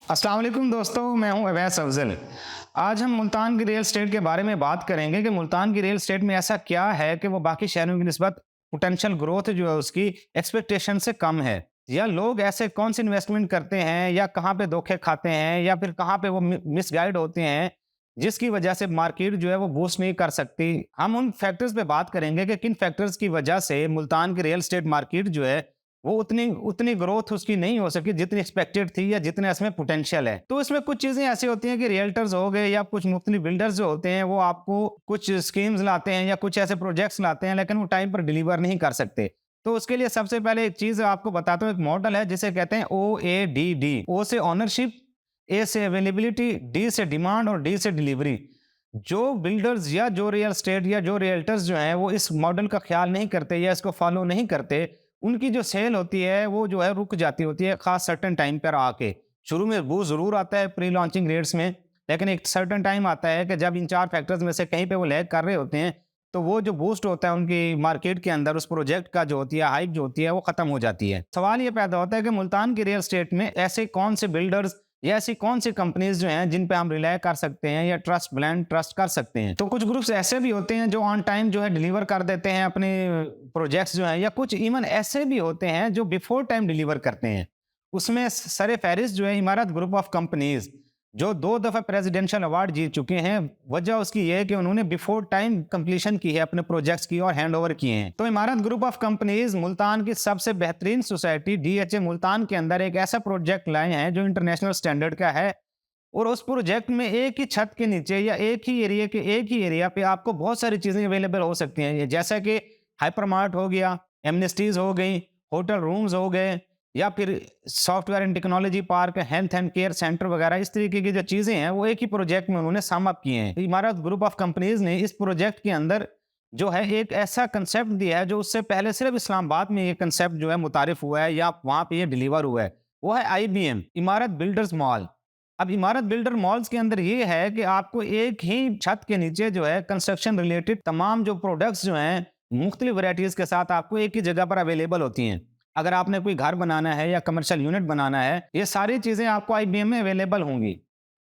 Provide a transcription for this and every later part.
अस्सलाम वालेकुम दोस्तों, मैं हूं अवैस अफजल। आज हम मुल्तान की रियल एस्टेट के बारे में बात करेंगे कि मुल्तान की रियल एस्टेट में ऐसा क्या है कि वो बाकी शहरों की निस्बत पोटेंशियल ग्रोथ जो है उसकी एक्सपेक्टेशन से कम है, या लोग ऐसे कौन सी इन्वेस्टमेंट करते हैं या कहाँ पे धोखे खाते हैं या फिर कहाँ पे वो मिसगाइड होते हैं जिसकी वजह से मार्केट जो है वो बूस्ट नहीं कर सकती। हम उन फैक्टर्स पे बात करेंगे कि किन फैक्टर्स की वजह से मुल्तान की रियल एस्टेट मार्केट जो है वो उतनी उतनी ग्रोथ उसकी नहीं हो सकी जितनी एक्सपेक्टेड थी या जितने इसमें पोटेंशियल है। तो इसमें कुछ चीजें ऐसी होती हैं कि रियल्टर्स हो गए या कुछ मुख्तलिफ बिल्डर्स जो होते हैं वो आपको कुछ स्कीम्स लाते हैं या कुछ ऐसे प्रोजेक्ट्स लाते हैं, लेकिन वो टाइम पर डिलीवर नहीं कर सकते। तो उसके लिए सबसे पहले एक चीज आपको बताता हूँ, एक मॉडल है जिसे कहते हैं OADD। ओ से ओनरशिप, ए से अवेलेबिलिटी, डी से डिमांड और डी से डिलीवरी। जो बिल्डर्स या जो रियल स्टेट या जो रियल्टर्स जो हैं वो इस मॉडल का ख्याल नहीं करते या इसको फॉलो नहीं करते, उनकी जो सेल होती है वो जो है रुक जाती होती है खास सर्टेन टाइम पर आके। शुरू में बूस्ट ज़रूर आता है प्री लॉन्चिंग रेट्स में, लेकिन एक सर्टेन टाइम आता है कि जब इन 4 फैक्टर्स में से कहीं पे वो लैग कर रहे होते हैं, तो वो जो बूस्ट होता है उनकी मार्केट के अंदर उस प्रोजेक्ट का जो होती है, हाइप जो होती है वो ख़त्म हो जाती है। सवाल ये पैदा होता है कि मुल्तान की रियल एस्टेट में ऐसे कौन से बिल्डर्स या ऐसी कौन सी कंपनीज जो हैं जिन पे हम रिलाय कर सकते हैं या ट्रस्ट कर सकते हैं। तो कुछ ग्रुप्स ऐसे भी होते हैं जो ऑन टाइम जो है डिलीवर कर देते हैं अपने प्रोजेक्ट्स जो हैं, या कुछ इवन ऐसे भी होते हैं जो बिफोर टाइम डिलीवर करते हैं। उसमें सरे फहरिस्त जो है इमारत ग्रुप ऑफ कंपनीज, जो 2 दफ़ा प्रेसिडेंशियल अवार्ड जीत चुके हैं। वजह उसकी ये है कि उन्होंने बिफोर टाइम कंप्लीशन की है अपने प्रोजेक्ट्स की और हैंड ओवर किए हैं। तो इमारत ग्रुप ऑफ कंपनीज मुल्तान की सबसे बेहतरीन सोसाइटी DHA मुल्तान के अंदर एक ऐसा प्रोजेक्ट लाए हैं जो इंटरनेशनल स्टैंडर्ड का है, और उस प्रोजेक्ट में एक ही छत के नीचे या एक ही एरिया पे आपको बहुत सारी चीज़ें अवेलेबल हो सकती हैं। ये जैसा कि हाइपरमार्ट हो गया, एमनेस्टीज़ हो गई, होटल रूम्स हो गए, या फिर software and technology park, health and care centre वगैरह, इस तरीके की जो चीज़ें हैं वो एक ही प्रोजेक्ट में उन्होंने सम अप किए हैं। इमारत ग्रुप ऑफ कंपनीज ने इस प्रोजेक्ट के अंदर जो है एक ऐसा कंसेप्ट दिया है जो उससे पहले सिर्फ इस्लामाबाद में ये कंसेप्ट जो है मुतारिफ हुआ है या वहाँ पे ये डिलीवर हुआ है। वो है IBM इमारत बिल्डर्स मॉल। अब इमारत बिल्डर मॉल्स के अंदर ये है कि आपको एक ही छत के नीचे जो है कंस्ट्रक्शन रिलेटेड तमाम जो प्रोडक्ट्स जो हैं मुख्तलिफ वैरायटीज़ के साथ आपको एक ही जगह पर अवेलेबल होती हैं। अगर आपने कोई घर बनाना है या कमर्शियल यूनिट बनाना है, ये सारी चीज़ें आपको IBM में अवेलेबल होंगी।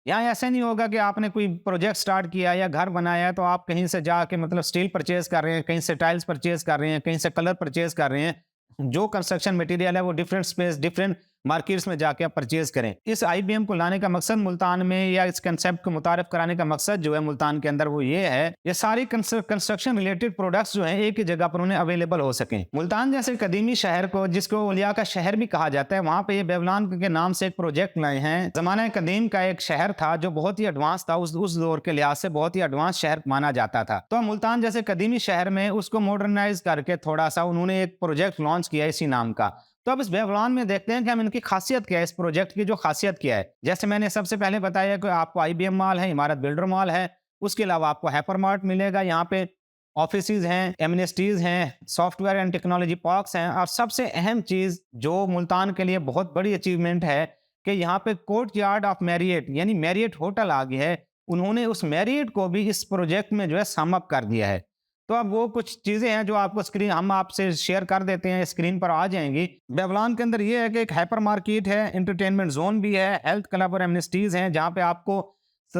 यहाँ ऐसा नहीं होगा कि आपने कोई प्रोजेक्ट स्टार्ट किया या घर बनाया है तो आप कहीं से जाके मतलब स्टील परचेज कर रहे हैं, कहीं से टाइल्स परचेज कर रहे हैं, कहीं से कलर परचेज कर रहे हैं। जो कंस्ट्रक्शन मटेरियल है वो डिफरेंट स्पेस, डिफरेंट मार्केट्स में जाके आप परचेज करें। इस IBM को लाने का मकसद मुल्तान में, या इस कंसेप्ट को मुतारिफ कराने का मकसद जो है मुल्तान के अंदर, वो ये है ये सारी कंस्ट्रक्शन रिलेटेड प्रोडक्ट्स जो हैं एक ही जगह पर उन्हें अवेलेबल हो सकें। मुल्तान जैसे कदीमी शहर को, जिसको औलिया का शहर भी कहा जाता है, वहाँ पे ये बेबलान के नाम से एक प्रोजेक्ट लाए हैं। जमाना कदीम का एक शहर था जो बहुत ही एडवांस था, उस दौर के लिहाज से बहुत ही एडवांस शहर माना जाता था। तो मुल्तान जैसे कदीमी शहर में उसको मॉडर्नाइज करके थोड़ा सा उन्होंने एक प्रोजेक्ट लॉन्च किया इसी नाम का। तो अब इस बेबलान में देखते हैं कि हम इनकी खासियत क्या है, इस प्रोजेक्ट की जो खासियत क्या है। जैसे मैंने सबसे पहले बताया कि आपको IBM मॉल है, इमारत बिल्डर मॉल है, उसके अलावा आपको हाइपरमार्ट मिलेगा, यहाँ पे ऑफिसेज हैं, एमनेस्टीज हैं, सॉफ्टवेयर एंड टेक्नोलॉजी पार्क्स हैं, और सबसे अहम चीज जो मुल्तान के लिए बहुत बड़ी अचीवमेंट है कि यहाँ पे कोर्ट यार्ड ऑफ मैरियट यानी मैरियट होटल आ गया है। उन्होंने उस मैरियट को भी इस प्रोजेक्ट में जो है सम अप कर दिया है। तो अब वो कुछ चीज़ें हैं जो आपको स्क्रीन हम आपसे शेयर कर देते हैं, स्क्रीन पर आ जाएंगी। बेबलान के अंदर ये है कि एक हाइपर मार्केट है, एंटरटेनमेंट जोन भी है, हेल्थ क्लब और एमनेस्टीज हैं जहाँ पे आपको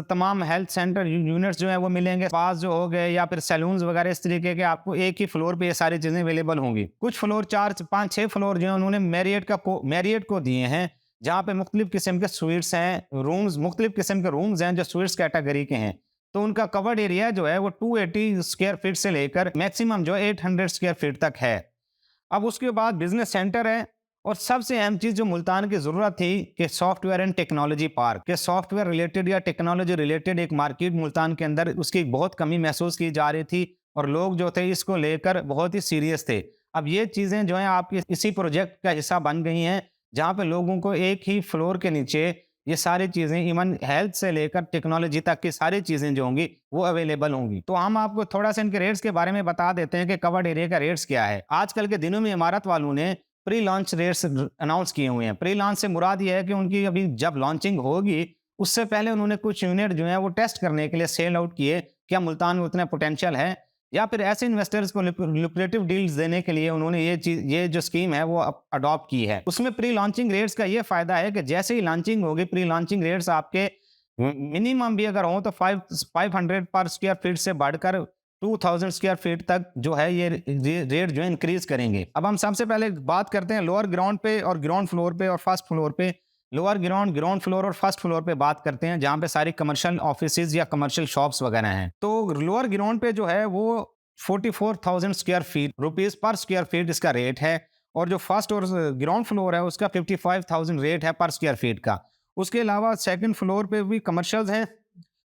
तमाम हेल्थ सेंटर यूनिट्स जो है वो मिलेंगे, स्पास जो हो गए या फिर सैलून्स वगैरह, इस तरीके के आपको एक ही फ्लोर पे ये सारी चीज़ें अवेलेबल होंगी। कुछ फ्लोर 4-5-6 फ्लोर जो है उन्होंने मैरियट को दिए हैं, जहाँ पे मुख्तलिफ किस्म के स्वीट्स हैं, रूम्स, मुख्तलिफ किस्म के रूम्स हैं जो स्वीट्स कैटेगरी के हैं। तो उनका कवर्ड एरिया जो है वो 280 स्क्वायर फीट से लेकर मैक्सिमम जो 800 स्क्वायर फीट तक है। अब उसके बाद बिजनेस सेंटर है, और सबसे अहम चीज़ जो मुल्तान की ज़रूरत थी कि सॉफ्टवेयर एंड टेक्नोलॉजी पार्क, के सॉफ्टवेयर रिलेटेड या टेक्नोलॉजी रिलेटेड एक मार्केट मुल्तान के अंदर उसकी बहुत कमी महसूस की जा रही थी, और लोग जो थे इसको लेकर बहुत ही सीरियस थे। अब ये चीज़ें जो हैं आपकी इसी प्रोजेक्ट का हिस्सा बन गई हैं, जहाँ पे लोगों को एक ही फ्लोर के नीचे ये सारी चीज़ें, इवन हेल्थ से लेकर टेक्नोलॉजी तक की सारी चीज़ें जो होंगी वो अवेलेबल होंगी। तो हम आपको थोड़ा सा इनके रेट्स के बारे में बता देते हैं कि कवर्ड एरिया का रेट्स क्या है। आजकल के दिनों में इमारत वालों ने प्री लॉन्च रेट्स अनाउंस किए हुए हैं। प्री लॉन्च से मुराद ये है कि उनकी अभी जब लॉन्चिंग होगी उससे पहले उन्होंने कुछ यूनिट जो है वो टेस्ट करने के लिए सेल आउट किए, क्या मुल्तान में उतना पोटेंशियल है। या फिर ऐसे इन्वेस्टर्स को लुक्रेटिव डील्स देने के लिए उन्होंने ये जो स्कीम है वो अडॉप्ट की है। उसमें प्री लॉन्चिंग रेट्स का ये फायदा है कि जैसे ही लॉन्चिंग होगी, प्री लॉन्चिंग रेट्स आपके मिनिमम भी अगर हो तो 500 पर स्क्वायर फीट से बढ़कर 2000 स्क्वायर फीट तक जो है ये रेट जो है इंक्रीज करेंगे। अब हम सबसे पहले बात करते हैं लोअर ग्राउंड पे और ग्राउंड फ्लोर पे और फर्स्ट फ्लोर पे। लोअर ग्राउंड, ग्राउंड फ्लोर और फर्स्ट फ्लोर पे बात करते हैं, जहां पे सारी कमर्शियल ऑफिसेज या कमर्शियल शॉप्स वगैरह हैं। तो लोअर ग्राउंड पे जो है वो 44,000 square feet rupees per square feet इसका रेट है, और जो फर्स्ट और ग्राउंड फ्लोर है उसका 55,000 रेट है पर स्क्वायर फीट का। उसके अलावा सेकंड फ्लोर पे भी कमर्शियल्स हैं,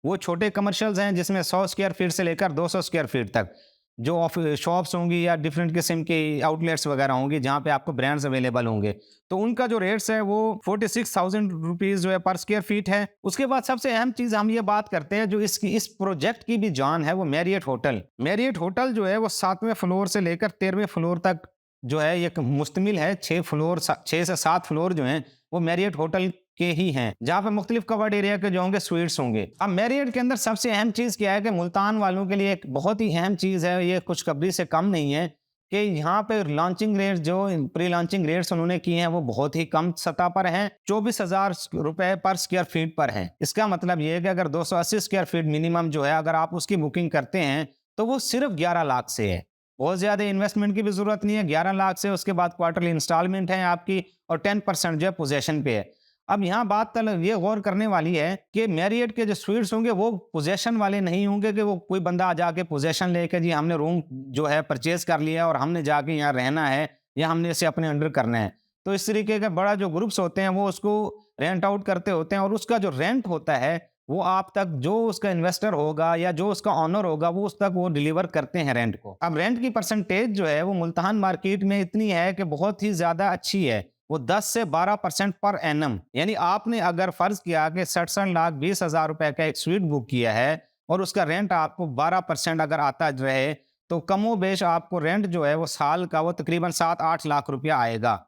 वो छोटे कमर्शियल्स हैं जिसमें 100 स्क्वायर फीट से लेकर 200 स्क्वायर फीट तक जो शॉप्स होंगी या डिफरेंट किस्म के आउटलेट्स वगैरह होंगी जहां पे आपको ब्रांड्स अवेलेबल होंगे। तो उनका जो रेट्स है वो 46,000 रुपीज जो है पर स्क्वायर फीट है। उसके बाद सबसे अहम चीज हम ये बात करते हैं जो इस प्रोजेक्ट की भी जान है, वो मैरियट होटल। मैरियट होटल जो है वो 7वें फ्लोर से लेकर 13वें फ्लोर तक जो है ये मुश्तमिल है। 6 से 7 फ्लोर जो है वो मैरियट होटल के ही हैं, जहाँ पे मुख्तलिफ कवर्ड एरिया के जो होंगे स्वीट्स होंगे। अब मैरियट के अंदर सबसे अहम चीज क्या है कि मुल्तान वालों के लिए एक बहुत ही अहम चीज है, ये खुशखबरी से कम नहीं है, कि यहाँ पे लॉन्चिंग रेट जो प्री लॉन्चिंग रेट्स उन्होंने किए हैं वो बहुत ही कम सतह पर हैं, 24,000 रुपए पर स्क्वायर फीट पर है। इसका मतलब ये है कि अगर 280 स्क्वायर फीट मिनिमम जो है अगर आप उसकी बुकिंग करते हैं तो वो सिर्फ 11 लाख से है। बहुत ज्यादा इन्वेस्टमेंट की भी जरूरत नहीं है, 11 लाख से। उसके बाद क्वार्टरली इंस्टॉलमेंट है आपकी, और 10% जो है पोजेशन पे है। अब यहाँ बात ये गौर करने वाली है कि मैरियट के जो स्वीट्स होंगे वो पोजेशन वाले नहीं होंगे, कि वो कोई बंदा जाके पोजेशन लेके जी हमने रूम जो है परचेज कर लिया और हमने जाके यहाँ रहना है या हमने इसे अपने अंडर करना है। तो इस तरीके का बड़ा जो ग्रुप्स होते हैं वो उसको रेंट आउट करते होते हैं, और उसका जो रेंट होता है वो आप तक जो उसका इन्वेस्टर होगा या जो उसका ऑनर होगा वो उस तक वो डिलीवर करते हैं रेंट को। अब रेंट की परसेंटेज जो है वो मुल्तान मार्केट में इतनी है कि बहुत ही ज्यादा अच्छी है, वो 10 से 12% पर एनम। यानी आपने अगर फर्ज किया कि 67,20,000 रुपए का एक स्वीट बुक किया है और उसका रेंट आपको 12% अगर आता रहे, तो कमो बेश आपको रेंट जो है वो साल का वो तकरीबन 7-8 लाख रुपया आएगा।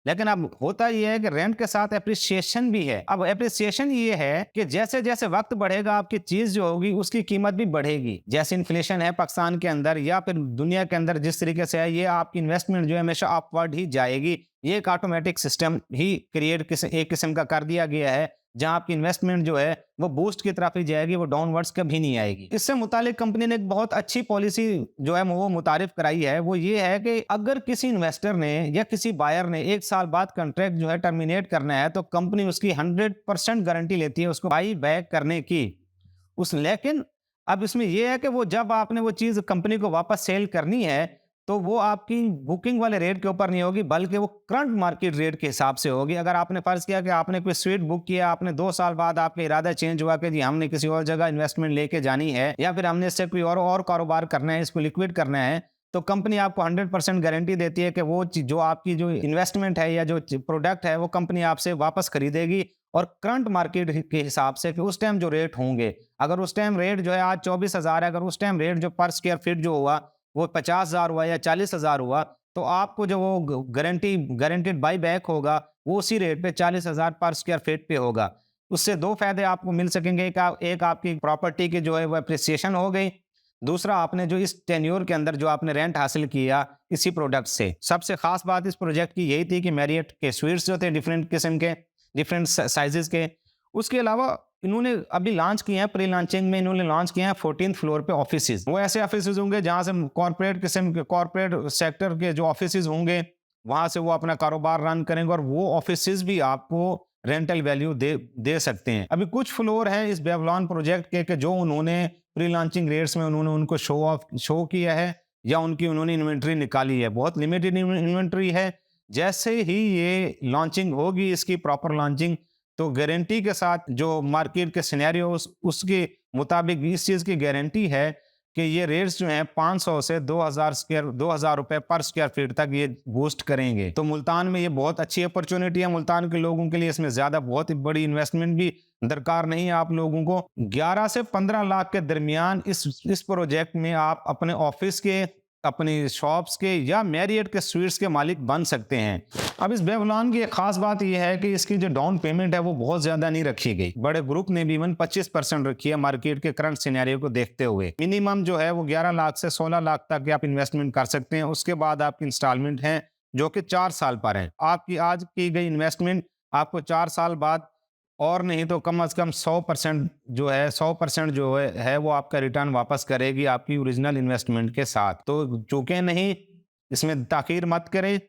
लेकिन अब होता यह है कि रेंट के साथ एप्रिसिएशन भी है। अब एप्रिसिएशन ये है कि जैसे जैसे वक्त बढ़ेगा आपकी चीज जो होगी उसकी कीमत भी बढ़ेगी। जैसे इन्फ्लेशन है पाकिस्तान के अंदर या फिर दुनिया के अंदर जिस तरीके से है, ये आपकी इन्वेस्टमेंट जो है हमेशा अपवर्ड ही जाएगी। ये एक ऑटोमेटिक सिस्टम ही क्रिएट एक किस्म का कर दिया गया है, जहां आपकी इन्वेस्टमेंट जो है वो बूस्ट की तरफ ही जाएगी, वो डाउनवर्ड्स कभी नहीं आएगी। इससे मुतालिक कंपनी ने एक बहुत अच्छी पॉलिसी जो है वो मुतारिफ कराई है। वो ये है कि अगर किसी इन्वेस्टर ने या किसी बायर ने 1 साल बाद कॉन्ट्रैक्ट जो है टर्मिनेट करना है, तो कंपनी उसकी 100% गारंटी लेती है उसको बाई बैक करने की। लेकिन अब इसमें यह है कि वो जब आपने वो चीज कंपनी को वापस सेल करनी है, तो वो आपकी बुकिंग वाले रेट के ऊपर नहीं होगी, बल्कि वो करंट मार्केट रेट के हिसाब से होगी। अगर आपने फर्ज किया कि आपने कोई स्वीट बुक किया, आपने 2 साल बाद आपका इरादा चेंज हुआ कि जी हमने किसी और जगह इन्वेस्टमेंट लेके जानी है या फिर हमने इससे कोई और कारोबार करना है, इसको लिक्विड करना है, तो कंपनी आपको 100% गारंटी देती है कि वो जो आपकी जो इन्वेस्टमेंट है या जो प्रोडक्ट है वो कंपनी आपसे वापस खरीदेगी, और करंट मार्केट के हिसाब से कि उस टाइम जो रेट होंगे। अगर उस टाइम रेट जो है आज 24,000 है, अगर उस टाइम रेट जो पर स्क्वायर फीट जो हुआ वो 50,000 हुआ या 40,000 हुआ, तो आपको जो वो गारंटेड बाई बैक होगा वो उसी रेट पे 40,000 पर स्क्वायर फीट पे होगा। उससे 2 फायदे आपको मिल सकेंगे। एक आपकी प्रॉपर्टी की जो है वो अप्रिसिएशन हो गई, दूसरा आपने जो इस टेन्योर के अंदर जो आपने रेंट हासिल किया इसी प्रोडक्ट से। सबसे खास बात इस प्रोजेक्ट की यही थी कि मैरियट के स्वीट्स जो थे डिफरेंट किस्म के, डिफरेंट साइजेस के। उसके अलावा इन्होंने अभी लॉन्च किए हैं, प्री लॉन्चिंग में इन्होंने लॉन्च किए हैं 14th फ्लोर पे ऑफिसेज। वो ऐसे ऑफिसेज होंगे जहां से कॉर्पोरेट किस्म के, कॉर्पोरेट सेक्टर के जो ऑफिसेज होंगे वहां से वो अपना कारोबार रन करेंगे, और वो ऑफिसेज भी आपको रेंटल वैल्यू दे सकते हैं। अभी कुछ फ्लोर है इस बेवलॉन प्रोजेक्ट के जो उन्होंने प्री लॉन्चिंग रेट्स में उन्होंने उनको शो किया है या उन्होंने इन्वेंट्री निकाली है। बहुत लिमिटेड इन्वेंट्री है। जैसे ही ये लॉन्चिंग होगी, इसकी प्रॉपर लॉन्चिंग, तो गारंटी के साथ जो मार्केट के सिनेरियो उसके मुताबिक इस चीज की गारंटी है कि ये रेट्स जो हैं 500 से 2,000 रुपए पर स्क्वायर फीट तक ये बूस्ट करेंगे। तो मुल्तान में ये बहुत अच्छी अपॉर्चुनिटी है मुल्तान के लोगों के लिए। इसमें ज्यादा बहुत ही बड़ी इन्वेस्टमेंट भी दरकार नहीं है आप लोगों को। 11 से 15 लाख के दरमियान इस प्रोजेक्ट में आप अपने ऑफिस के अपनी शॉप्स के या मैरियट के स्वीट्स के मालिक बन सकते हैं। अब इस बेबीलोन की एक खास बात यह है कि इसकी जो डाउन पेमेंट है वो बहुत ज्यादा नहीं रखी गई। बड़े ग्रुप ने भी इवन 25% रखी है मार्केट के करंट सिनेरियो को देखते हुए। मिनिमम जो है वो 11 लाख से 16 लाख तक आप इन्वेस्टमेंट कर सकते हैं। उसके बाद आपकी इंस्टॉलमेंट है जो कि 4 साल पर है। आपकी आज की गई इन्वेस्टमेंट आपको 4 साल बाद और नहीं तो कम से कम 100% जो है 100% जो है वो आपका रिटर्न वापस करेगी आपकी ओरिजिनल इन्वेस्टमेंट के साथ। तो चूके नहीं, इसमें ताखीर मत करें।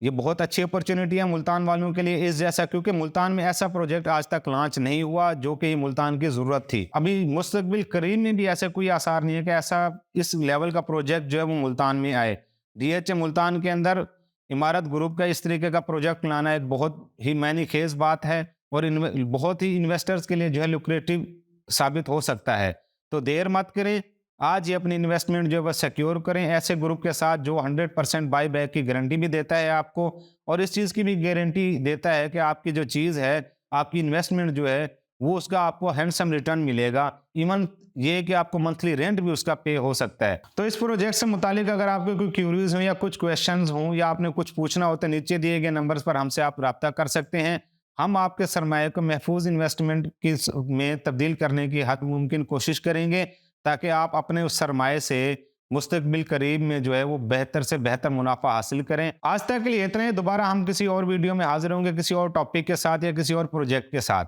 ये बहुत अच्छी अपॉर्चुनिटी है मुल्तान वालों के लिए इस जैसा, क्योंकि मुल्तान में ऐसा प्रोजेक्ट आज तक लॉन्च नहीं हुआ जो कि मुल्तान की ज़रूरत थी। अभी मुस्तकबिल करीब में भी ऐसे कोई आसार नहीं है कि ऐसा इस लेवल का प्रोजेक्ट जो है वो मुल्तान में आए। डीएचए मुल्तान के अंदर इमारत ग्रुप का इस तरीके का प्रोजेक्ट लाना एक बहुत ही मायने खेज बात है और बहुत ही इन्वेस्टर्स के लिए जो है लुक्रेटिव साबित हो सकता है। तो देर मत करें, आज ही अपनी इन्वेस्टमेंट जो है वह सिक्योर करें ऐसे ग्रुप के साथ जो 100% बाई बैक की गारंटी भी देता है आपको, और इस चीज़ की भी गारंटी देता है कि आपकी जो चीज़ है, आपकी इन्वेस्टमेंट जो है वो उसका आपको हैंडसम रिटर्न मिलेगा। इवन ये कि आपको मंथली रेंट भी उसका पे हो सकता है। तो इस प्रोजेक्ट से मुतालिक अगर आपको कोई क्यूरीज हो या कुछ क्वेश्चंस हों या आपने कुछ पूछना हो तो नीचे दिए गए नंबर्स पर हमसे आप रब्ता कर सकते हैं। हम आपके सरमाए को महफूज इन्वेस्टमेंट की में तब्दील करने की हद मुमकिन कोशिश करेंगे ताकि आप अपने उस सरमाए से मुस्तकबिल करीब में जो है वो बेहतर से बेहतर मुनाफा हासिल करें। आज तक के लिए इतना ही। दोबारा हम किसी और वीडियो में हाजिर होंगे किसी और टॉपिक के साथ या किसी और प्रोजेक्ट के साथ।